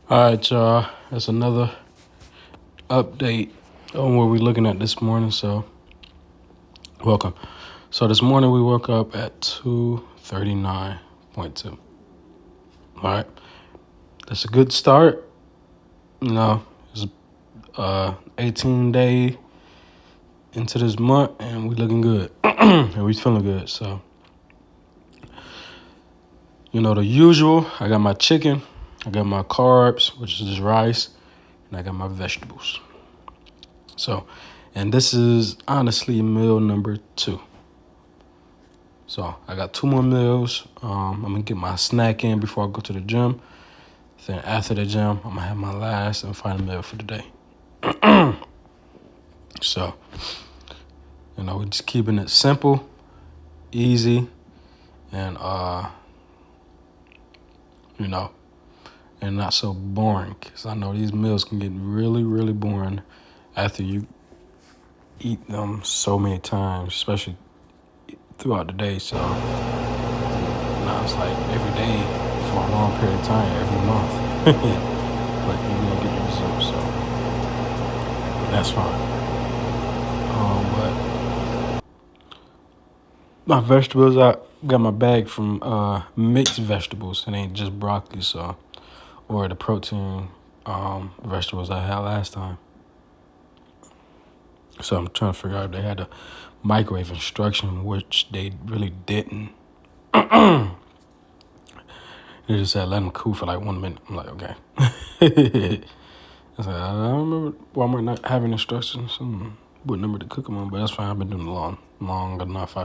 All right, y'all. That's another update on what we're looking at this morning. So, welcome. So this morning we woke up at 239.2. All right, that's a good start. It's 18 day into this month, and we looking good, and we feeling good. So, the usual. I got my chicken, I got my carbs, which is just rice, and I got my vegetables. So, and this is honestly meal number 2. So I got 2 more meals. I'm gonna get my snack in before I go to the gym. Then after the gym, I'm gonna have my last and final meal for the day. So, we're just keeping it simple, easy, and and not so boring. Cause I know these meals can get really, really boring after you eat them so many times, especially throughout the day. So now it's like every day for a long period of time, every month. But you're gonna get the results, so that's fine. But my vegetables, I got my bag from mixed vegetables. It ain't just broccoli, or the protein vegetables I had last time. So I'm trying to figure out if they had a microwave instruction, which they really didn't. They just said let them cool for like 1 minute. I'm like, okay. I said, I don't remember Walmart not having instructions. What number to cook them on, but that's fine. I've been doing it long enough.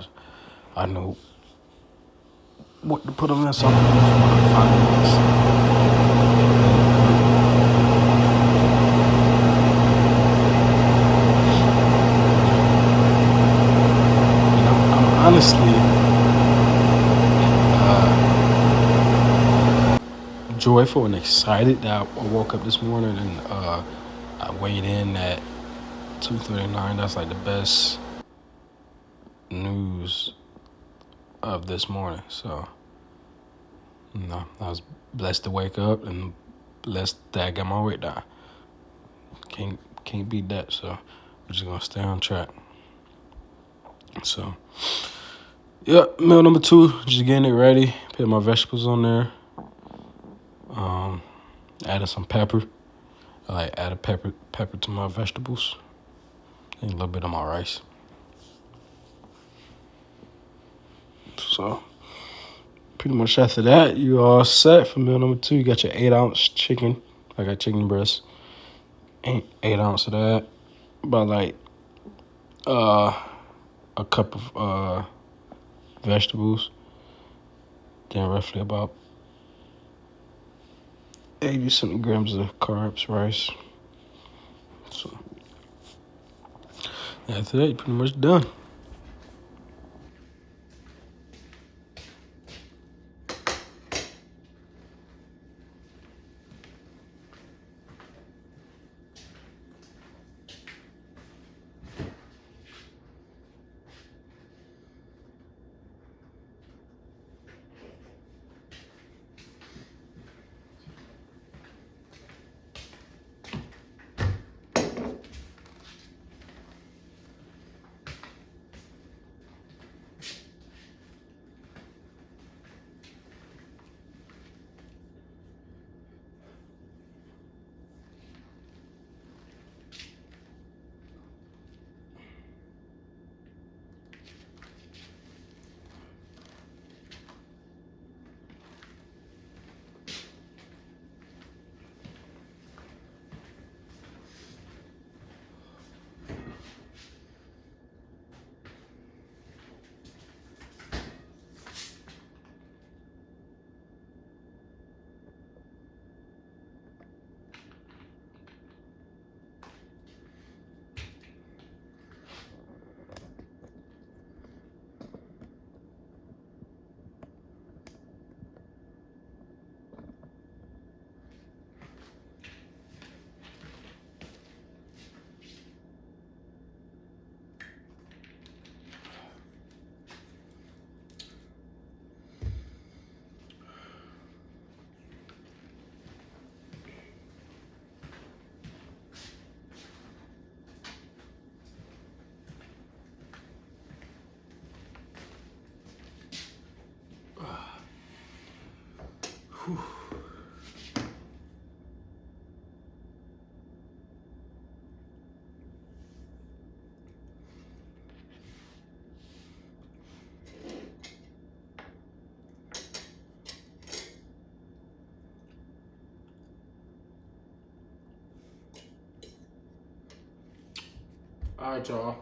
I know what to put them in, so I'm putting them for like 5 minutes. I'm honestly joyful and excited that I woke up this morning and I weighed in at 239. That's like the best news of this morning. So, I was blessed to wake up and blessed that I got my weight down. Can't beat that. So, we're just gonna stay on track. So, meal number 2, just getting it ready. Put my vegetables on there. Added some pepper. I like added pepper to my vegetables. And a little bit of my rice. So, pretty much after that, you all set for meal number 2. You got your 8-ounce chicken. I got chicken breast. 8 ounce of that. About like a cup of vegetables. Then roughly about 80-something grams of carbs, rice. So after that, you're pretty much done. Whew. All right, y'all.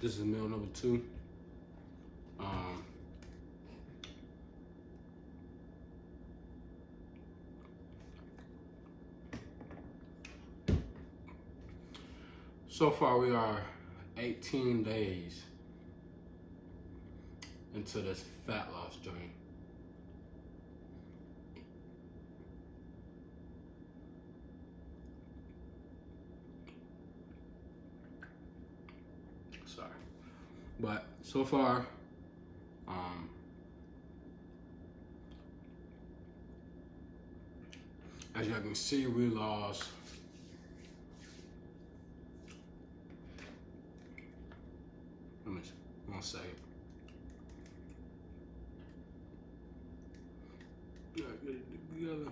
This is meal number 2. So far, we are 18 days into this fat loss journey. Sorry. But so far, as y'all can see, we lost 1 second. Gotta get it together.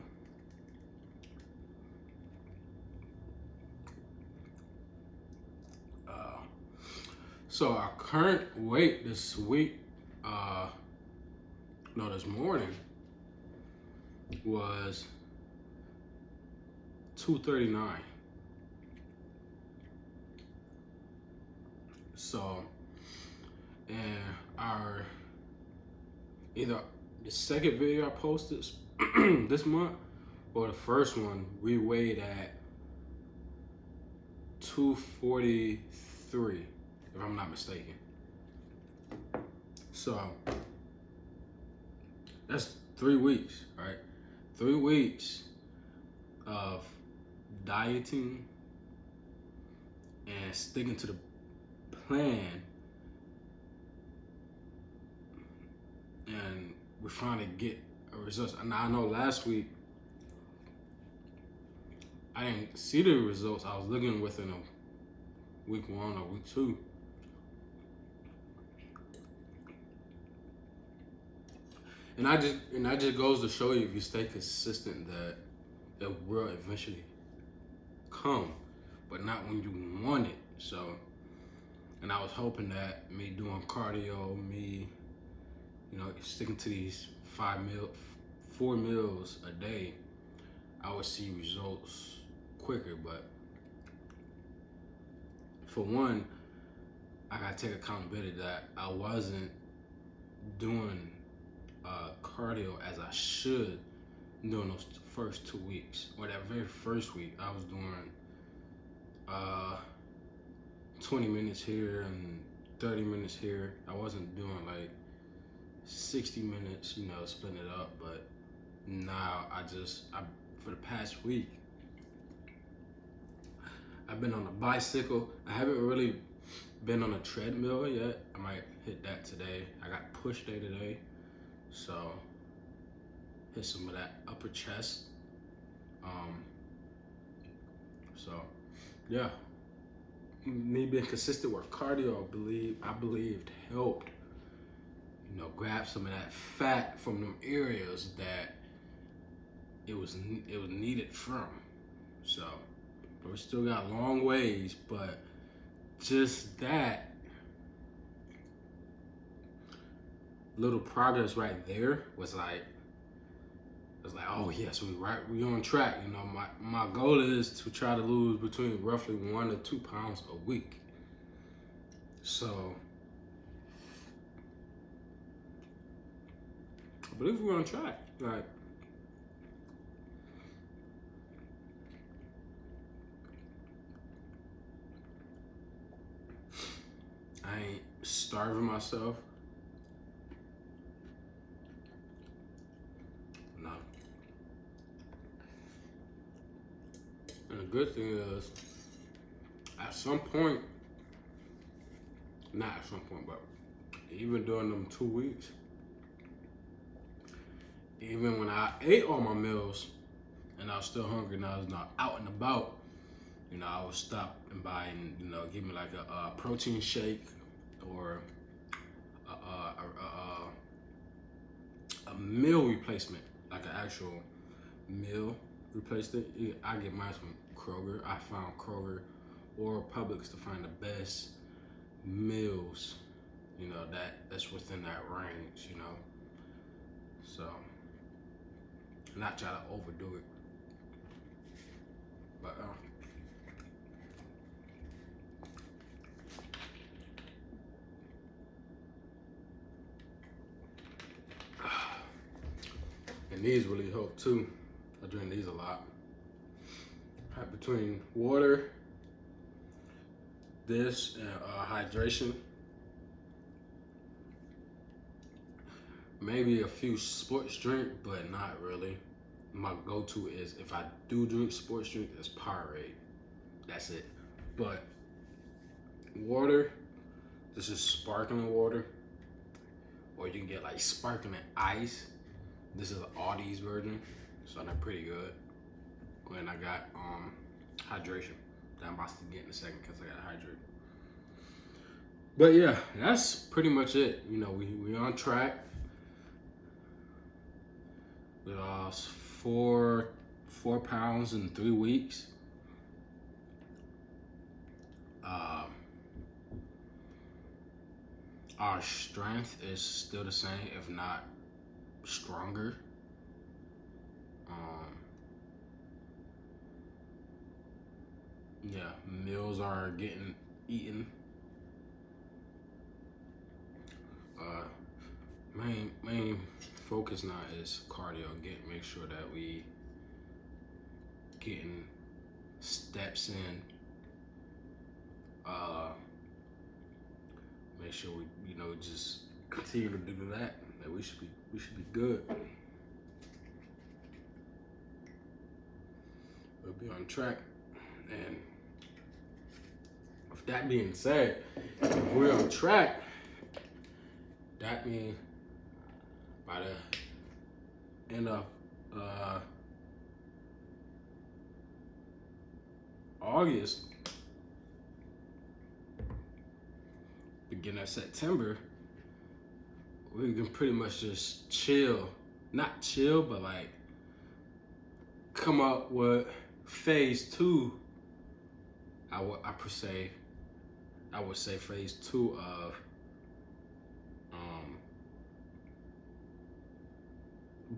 So our current weight this week, this morning, was 239. So, and either the second video I posted this month or the first one, we weighed at 243, if I'm not mistaken. So that's 3 weeks, right? 3 weeks of dieting and sticking to the plan, and we're trying to get results. And I know last week I didn't see the results I was looking within a week 1 or week 2. And that just goes to show you, if you stay consistent, that it will eventually come, but not when you want it. So, and I was hoping that me doing cardio, me, sticking to these 4 meals a day, I would see results quicker. But for one, I gotta take accountability that I wasn't doing cardio as I should during those first 2 weeks. Or that very first week, I was doing 20 minutes here and 30 minutes here. I wasn't doing like 60 minutes, splitting it up. But now I for the past week, I've been on a bicycle. I haven't really been on a treadmill yet. I might hit that today. I got push day today, so hit some of that upper chest. So yeah, me being consistent with cardio, I believed helped, grab some of that fat from them areas that it was needed from. So, but we still got long ways, but just that little progress right there was like, oh yes, we on track. My goal is to try to lose between roughly 1 to 2 pounds a week. So I believe we're on track. Like, I ain't starving myself. No. And the good thing is, at some point, not at some point, but even during them 2 weeks, even when I ate all my meals and I was still hungry and I was not out and about, I would stop and buy and, give me like a protein shake or replacement, like an actual meal replacement. I get mine from Kroger. I found Kroger or Publix to find the best meals, you know, that's within that range, you know. So, not try to overdo it. But and these really help too. I drink these a lot. Between water, this, and hydration, maybe a few sports drink, but not really. My go-to is, if I do drink sports drink, it's Powerade. That's it. But water, this is sparkling water, or you can get like sparkling ice. This is Aldi's version, so they're pretty good. And I got hydration that I'm about to get in a second because I got hydrated. But yeah, that's pretty much it. You know, we on track. We lost 4 pounds in 3 weeks. Our strength is still the same, if not stronger. Yeah, meals are getting eaten. Main focus now is cardio. Make sure that we getting steps in. Make sure we, you know, just continue to do that. That we should be good. We'll be on track. And with that being said, if we're on track, that means by the end of August, beginning of September, we can pretty much just chill. Not chill, but like come up with phase 2. I would say phase 2 of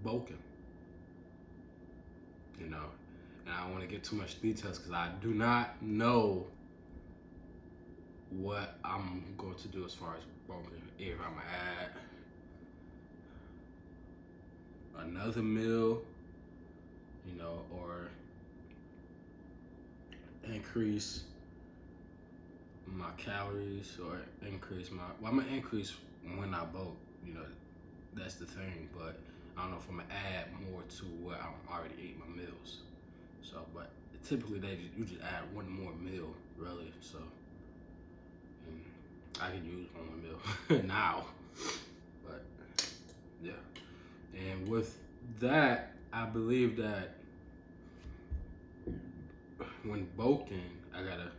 bulking. You know, and I don't want to get too much details because I do not know what I'm going to do as far as bulking. If I'm gonna add another meal, you know, or increase my calories, or increase my, well, I'm gonna increase when I bulk, you know, that's the thing, but I don't know if I'm gonna add more to what I'm already eating my meals. So, but typically you just add one more meal, really, so. And I can use one more meal now, but yeah. And with that, I believe that when bulking, I gotta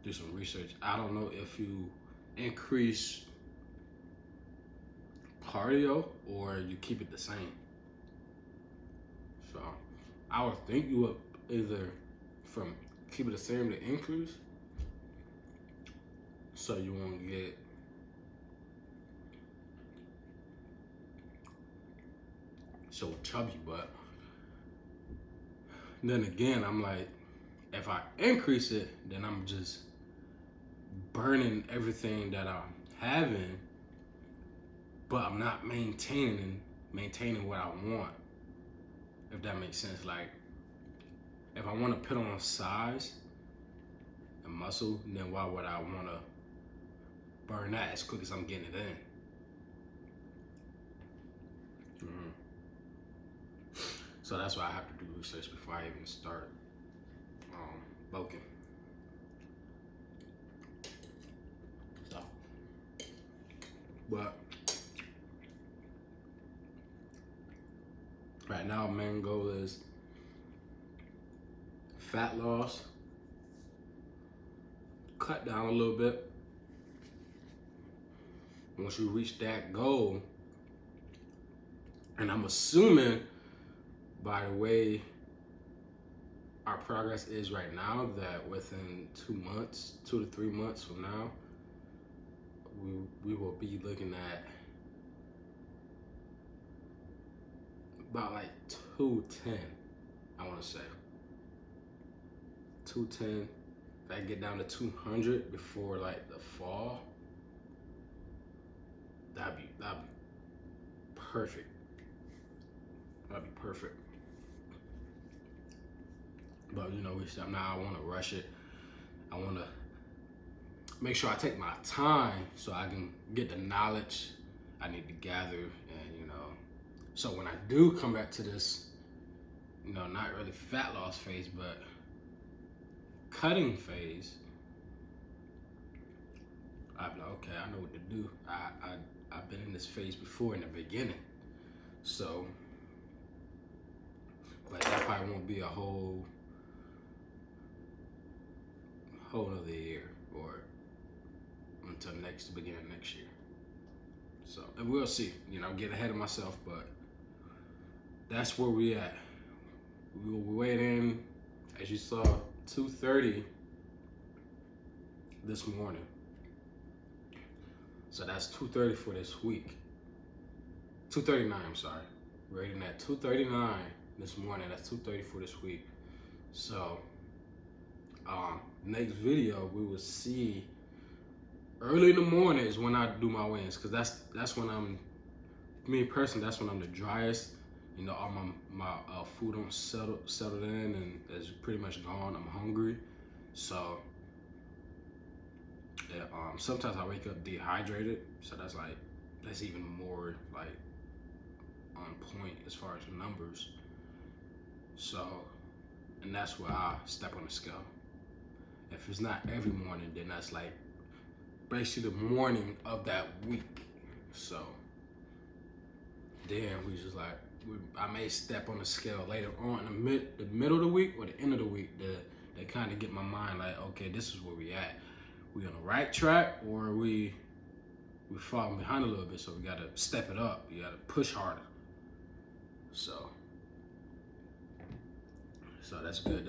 do some research. I don't know if you increase cardio or you keep it the same. So I would think you would either from keep it the same to increase, so you won't get so chubby. But then again, I'm like, if I increase it, then I'm just burning everything that I'm having, but I'm not maintaining what I want. If that makes sense. Like, if I want to put on size and muscle, then why would I want to burn that as quick as I'm getting it in? So that's why I have to do research before I even start bulking. So, but right now, main goal is fat loss, cut down a little bit. Once you reach that goal, And I'm assuming, by the way our progress is right now, that within 2 months, 2 to 3 months from now, we will be looking at about like 210. I want to say 210. If I get down to 200 before like the fall, that'd be perfect. That'd be perfect. But you know, now I want to rush it. I want to make sure I take my time so I can get the knowledge I need to gather, and you know, so when I do come back to this, you know, not really fat loss phase, but cutting phase, I'd be like, okay, I know what to do. I've been in this phase before in the beginning, so but that probably won't be a whole other year, or until the beginning of next year. So, and we'll see. You know, I'm getting ahead of myself, but that's where we at. We weighed in, as you saw, 230 this morning. So that's 230 for this week. 239, I'm sorry. Rating at 239 this morning. That's 230 for this week. So, next video we will see early in the morning is when I do my weigh-ins, because that's when I'm, me personally, that's when I'm the driest. You know, all my food don't settled in and is pretty much gone. I'm hungry, so yeah. Sometimes I wake up dehydrated, so that's even more like on point as far as numbers. So, and that's where I step on the scale. If it's not every morning, then that's like basically the morning of that week. So then we just like, I may step on the scale later on in the middle of the week or the end of the week to kind of get my mind like, okay, this is where we at. We on the right track, or we falling behind a little bit, so we gotta step it up. You gotta push harder. So that's good.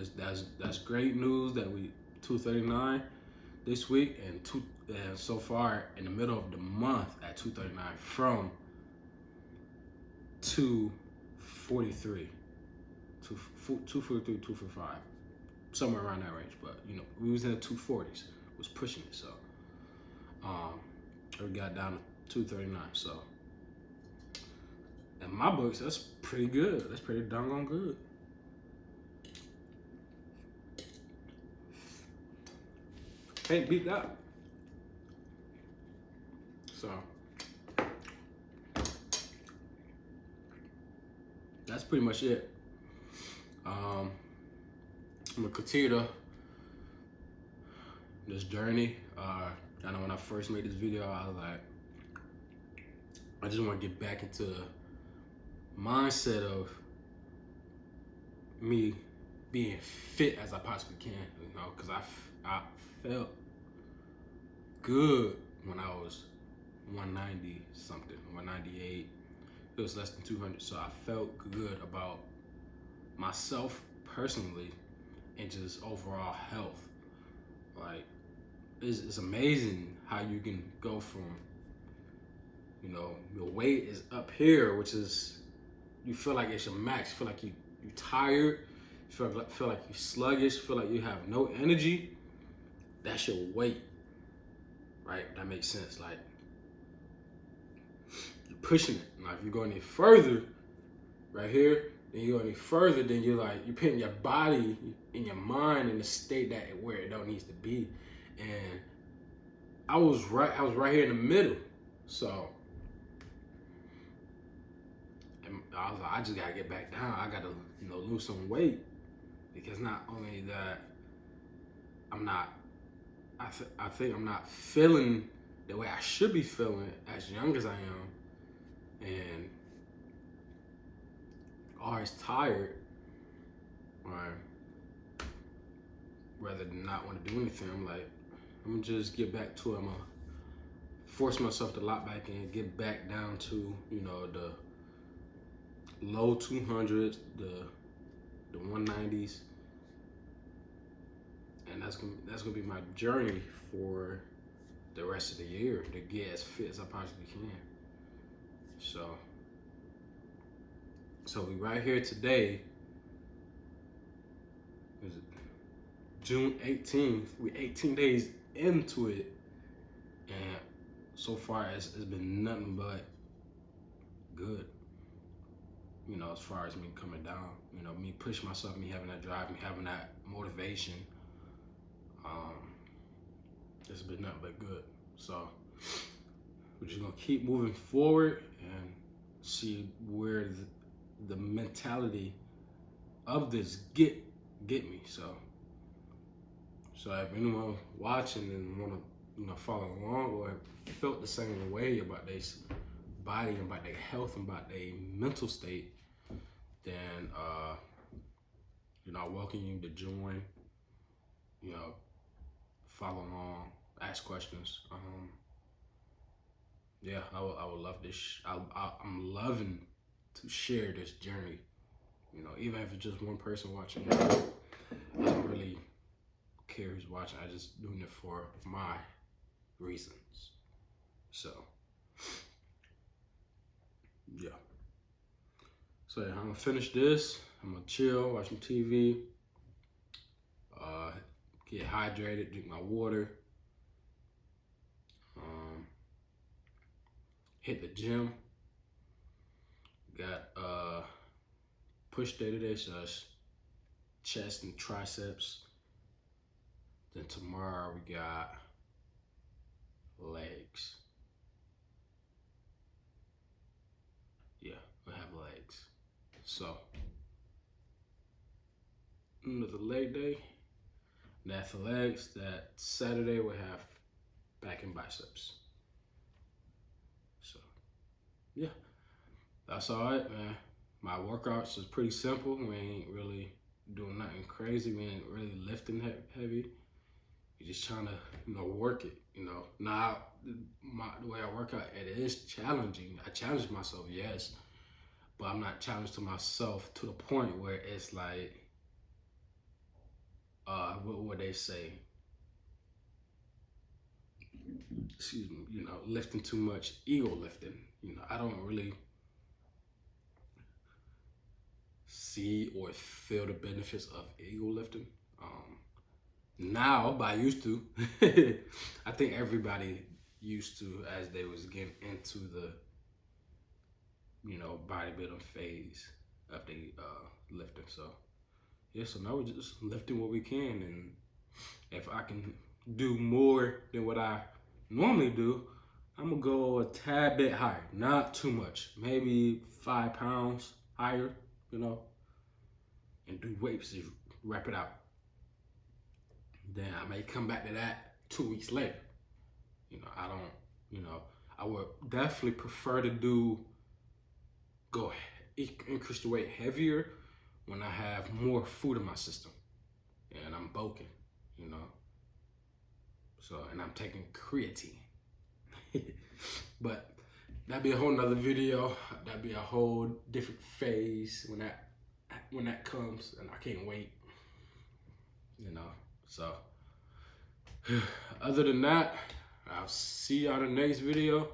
That's great news that we 239 this week, and so far in the middle of the month at 239 from 243, 243, 245, somewhere around that range. But you know, we was in the 240s, was pushing it. So we got down to 239. So in my books, that's pretty good. That's pretty doggone good. Can't beat that. So that's pretty much it. I'm gonna continue this journey. I know when I first made this video, I was like, I just want to get back into the mindset of me being fit as I possibly can, you know, because I felt good when I was 190 something, 198. It was less than 200, so I felt good about myself personally and just overall health. Like, it's amazing how you can go from, you know, your weight is up here, which is, you feel like it's your max, you feel like you're tired, you feel like you're sluggish, feel like you have no energy. That's your weight, right? That makes sense. Like, you're pushing it. Now, if you go any further, right here, then you go any further, then you're putting your body and your mind in a state where it don't need to be. And I was right here in the middle. So and I was like, I just gotta get back down. I gotta, you know, lose some weight, because not only that, I think I'm not feeling the way I should be feeling as young as I am, and always tired, or rather than not want to do anything. I'm like, I'm gonna just get back to it. I'm gonna force myself to lock back in, get back down to, you know, low 200s, the 190s, and that's gonna be my journey for the rest of the year to get as fit as I possibly can. So we right here today. Is it June 18th? We 18 days into it, and so far it's been nothing but good. You know, as far as me coming down, you know, me pushing myself, me having that drive, me having that motivation. It's been nothing but good. So we're just gonna keep moving forward and see where the mentality of this get me. So if anyone watching and wanna, you know, follow along or felt the same way about their body and about their health and about their mental state, then you know, I welcome you to join. You know, follow along, ask questions. Yeah, I would love this. I'm loving to share this journey. You know, even if it's just one person watching, I don't really care who's watching. I just doing it for my reasons. So, yeah. So yeah, I'm gonna finish this. I'm gonna chill, watch some TV, get hydrated, drink my water, hit the gym. Got push day today, so it's chest and triceps. Then tomorrow we got legs. Yeah, we'll have legs. So another leg day. That's the legs. That Saturday we'll have back and biceps. So yeah, that's all right, man. My workouts is pretty simple. We ain't really doing nothing crazy. We ain't really lifting heavy. We're just trying to, you know, work it. You know, now the way I work out, it is challenging. I challenge myself, yes, but I'm not challenged to myself to the point where it's like, what would they say? Excuse me, you know, lifting too much, ego lifting. You know, I don't really see or feel the benefits of ego lifting. Now, but I used to. I think everybody used to as they was getting into the, you know, bodybuilding phase of the lifting. So yeah, so now we're just lifting what we can, and if I can do more than what I normally do, I'm gonna go a tad bit higher, not too much, maybe 5 pounds higher, you know, and do weights to wrap it out. Then I may come back to that 2 weeks later. You know, I don't, you know, I would definitely prefer to go increase the weight heavier when I have more food in my system and I'm bulking, you know. So, and I'm taking creatine. But that'd be a whole nother video. That'd be a whole different phase when that comes, and I can't wait. You know, so other than that, I'll see y'all in the next video.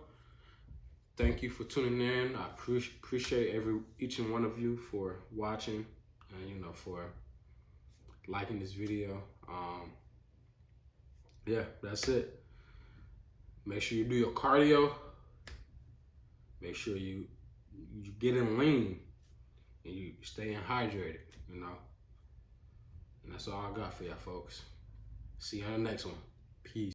Thank you for tuning in. I appreciate each and one of you for watching and, you know, for liking this video. Yeah, that's it. Make sure you do your cardio. Make sure you get in lean and you staying hydrated, you know. And that's all I got for y'all folks. See you on the next one. Peace.